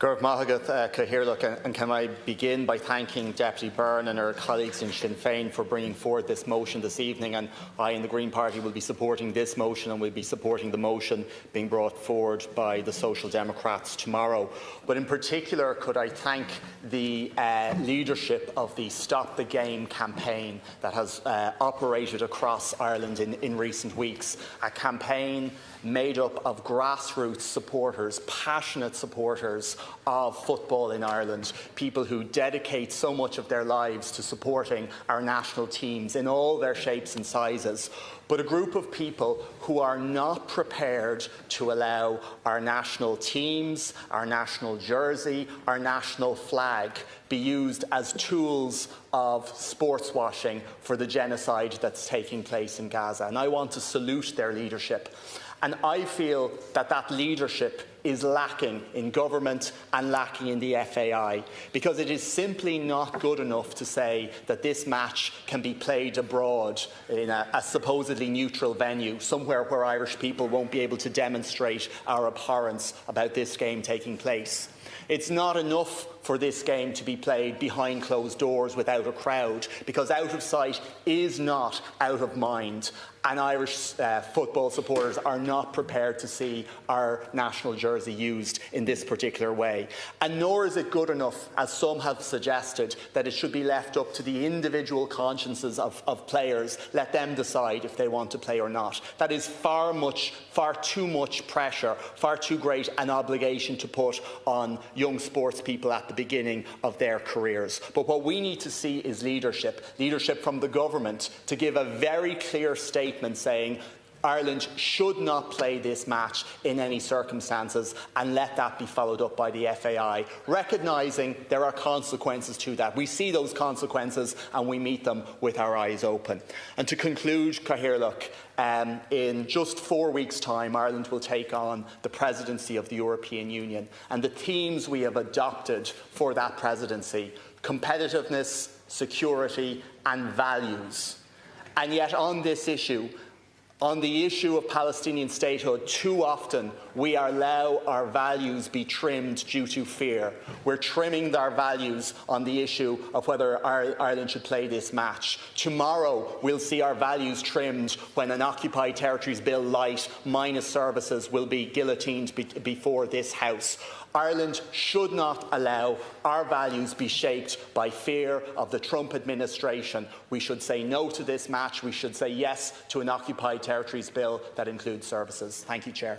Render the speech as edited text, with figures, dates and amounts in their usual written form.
Gurb Mahagat Cahirlock, and can I begin by thanking Deputy Byrne and her colleagues in Sinn Féin for bringing forward this motion this evening, and I and the Green Party will be supporting this motion and will be supporting the motion being brought forward by the Social Democrats tomorrow. But in particular, could I thank the leadership of the Stop the Game campaign that has operated across Ireland in recent weeks, a campaign made up of grassroots supporters, passionate supporters of football in Ireland, people who dedicate so much of their lives to supporting our national teams in all their shapes and sizes, but a group of people who are not prepared to allow our national teams, our national jersey, our national flag be used as tools of sports washing for the genocide that's taking place in Gaza. And I want to salute their leadership. And I feel that that leadership is lacking in government and lacking in the FAI, because it is simply not good enough to say that this match can be played abroad in a supposedly neutral venue, somewhere where Irish people won't be able to demonstrate our abhorrence about this game taking place. It's not enough for this game to be played behind closed doors without a crowd, because out of sight is not out of mind, and Irish football supporters are not prepared to see our national jersey used in this particular way. And nor is it good enough, as some have suggested, that it should be left up to the individual consciences of players. Let them decide if they want to play or not. That is far too much pressure, far too great an obligation to put on young sports people at the beginning of their careers. But what we need to see is leadership from the government to give a very clear statement saying Ireland should not play this match in any circumstances, and let that be followed up by the FAI, recognising there are consequences to that. We see those consequences and we meet them with our eyes open. And to conclude, Cahirlock, in just 4 weeks' time, Ireland will take on the presidency of the European Union, and the themes we have adopted for that presidency: competitiveness, security and values. And yet on this issue, on the issue of Palestinian statehood, too often we allow our values be trimmed due to fear. We're trimming our values on the issue of whether Ireland should play this match. Tomorrow we'll see our values trimmed when an Occupied Territories Bill light minus services will be guillotined before this House. Ireland should not allow our values be shaped by fear of the Trump administration. We should say no to this match. We should say yes to an Occupied Territories Bill that includes services. Thank you, Chair.